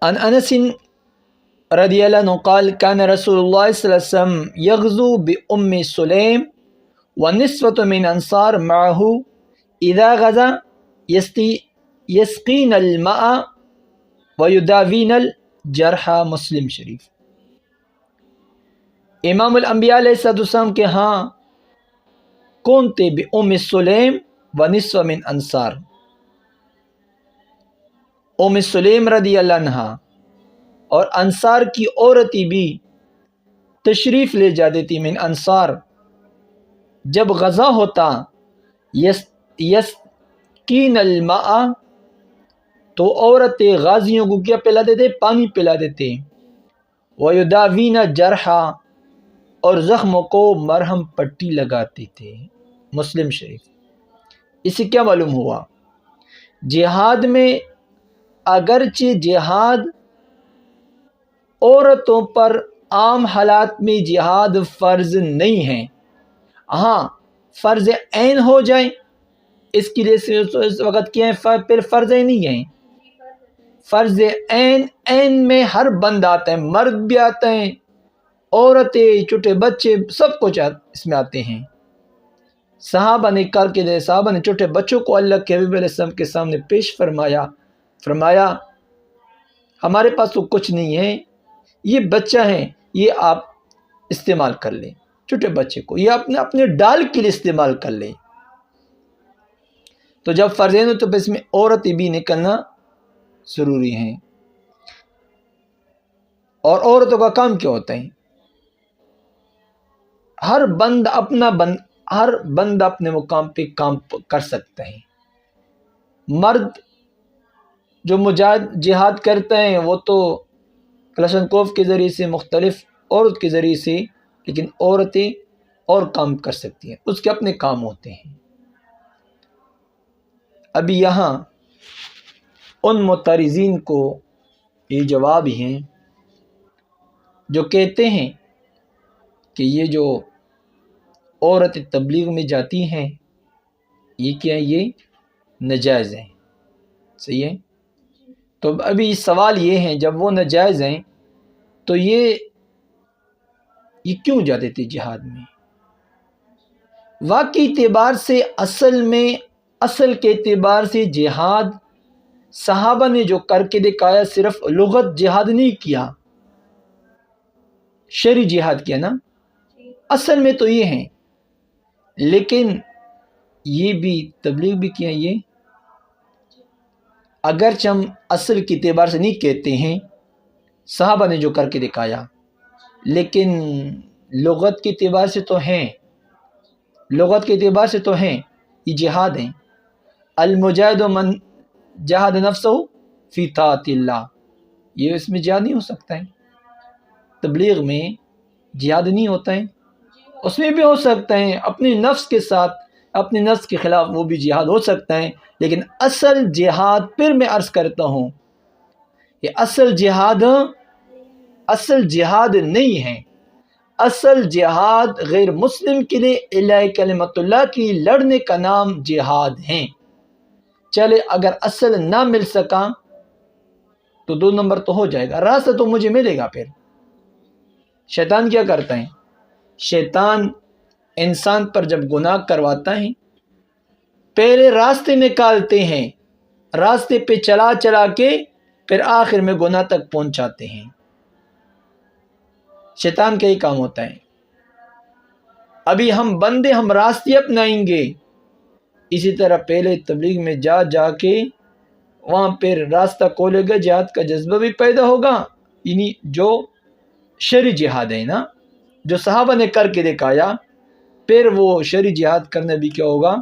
عن انس رضی اللہ عنہ قال كان رسول الله صلی اللہ علیہ وسلم يغزو بأم سلیم ونسوة من انصار معه اذا غزا يسقين الماء ويداوين الجرح. مسلم شریف. امام الانبیاء علیہ السلام کے ہاں کون تھے؟ بأم سلیم ونسوة من انصار. ام سلیم رضی اللہ عنہ اور انصار کی عورتیں بھی تشریف لے جاتی تھی. من انصار جب غزا ہوتا یسقین الماء تو عورتیں غازیوں کو کیا پلا دیتے؟ پانی پلا دیتے. ویداوین جرحا اور زخموں کو مرہم پٹی لگاتے تھے. مسلم شریف. اس سے کیا معلوم ہوا؟ جہاد میں اگرچہ جہاد عورتوں پر عام حالات میں جہاد فرض نہیں ہے، ہاں فرض عین ہو جائے اس کے لیے اس وقت کیا ہے؟ پھر فرض عین نہیں ہے. فرض عین میں ہر بند آتا ہے، مرد بھی آتے ہیں، عورتیں، چھوٹے بچے، سب کچھ اس میں آتے ہیں. صحابہ نے کر کے دے، صحابہ نے چھوٹے بچوں کو اللہ کے حبیب علیہ السلام کے سامنے پیش فرمایا ہمارے پاس تو کچھ نہیں ہے، یہ بچہ ہے، یہ آپ استعمال کر لیں. چھوٹے بچے کو یہ اپنے ڈال کے لیے استعمال کر لیں. تو جب فرض عین ہو تو اس میں عورتیں بھی نکلنا ضروری ہیں. اور عورتوں کا کام کیا ہوتا ہے؟ ہر بند اپنے مقام پہ کام کر سکتا ہے. مرد جو جہاد کرتے ہیں وہ تو کلاشنکوف کے ذریعے سے، مختلف عورت کے ذریعے سے، لیکن عورتیں اور کام کر سکتی ہیں، اس کے اپنے کام ہوتے ہیں. ابھی یہاں ان معترضین کو یہ جواب ہیں جو کہتے ہیں کہ یہ جو عورتیں تبلیغ میں جاتی ہیں یہ کیا ہے؟ یہ ناجائز ہیں. صحیح ہے؟ تو ابھی سوال یہ ہے جب وہ ناجائز ہیں تو یہ کیوں جاتے تھے جہاد میں؟ واقعی اعتبار سے اصل کے اعتبار سے جہاد صحابہ نے جو کر کے دکھایا صرف لغت جہاد نہیں کیا، شرعی جہاد کیا نا، اصل میں تو یہ ہیں. لیکن یہ بھی تبلیغ بھی کیا. یہ اگرچہ ہم اصل کے اعتبار سے نہیں کہتے ہیں صحابہ نے جو کر کے دکھایا، لیکن لغت کے اعتبار سے تو ہیں، یہ جہاد ہیں. المجاہد من جہاد نفسہ فی طاعت اللہ، یہ اس میں جہاد نہیں ہو سکتا ہے. تبلیغ میں جہاد نہیں ہوتا ہے، اس میں بھی ہو سکتا ہے اپنے نفس کے ساتھ، اپنے نفس کے خلاف وہ بھی جہاد ہو سکتا ہے. لیکن اصل جہاد، پھر میں عرض کرتا ہوں، یہ اصل جہاد نہیں ہے. اصل جہاد غیر مسلم کے لیے اعلاء کلمت اللہ کی لڑنے کا نام جہاد ہیں. چلے اگر اصل نہ مل سکا تو 2 نمبر تو ہو جائے گا، راستہ تو مجھے ملے گا. پھر شیطان کیا کرتا ہے؟ شیطان انسان پر جب گناہ کرواتا ہے پہلے راستے نکالتے ہیں، راستے پہ چلا کے پھر آخر میں گناہ تک پہنچاتے ہیں. شیطان کا ہی کام ہوتا ہے. ابھی ہم راستے اپنائیں گے، اسی طرح پہلے تبلیغ میں جا کے وہاں پھر راستہ کھولے گا، جہاد کا جذبہ بھی پیدا ہوگا. یعنی جو شرعی جہاد ہے نا، جو صحابہ نے کر کے دکھایا، پھر وہ شرعی جہاد کرنا بھی کیا ہوگا؟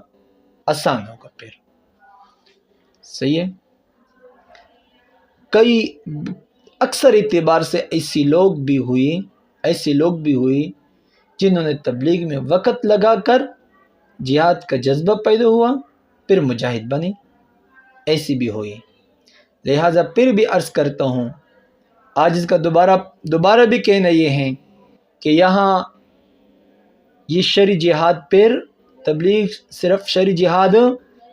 آسان ہوگا. پھر صحیح ہے. اکثر اعتبار سے ایسے لوگ بھی ہوئے جنہوں نے تبلیغ میں وقت لگا کر جہاد کا جذبہ پیدا ہوا، پھر مجاہد بنے. ایسی بھی ہوئی. لہٰذا پھر بھی عرض کرتا ہوں، آج اس کا دوبارہ بھی کہنا یہ ہے کہ یہاں یہ شرعی جہاد، پھر تبلیغ صرف شرعی جہاد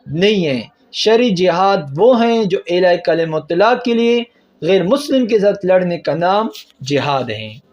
نہیں ہے. شرعی جہاد وہ ہیں جو اعلاء کلمت اللہ کے لیے غیر مسلم کے ساتھ لڑنے کا نام جہاد ہے۔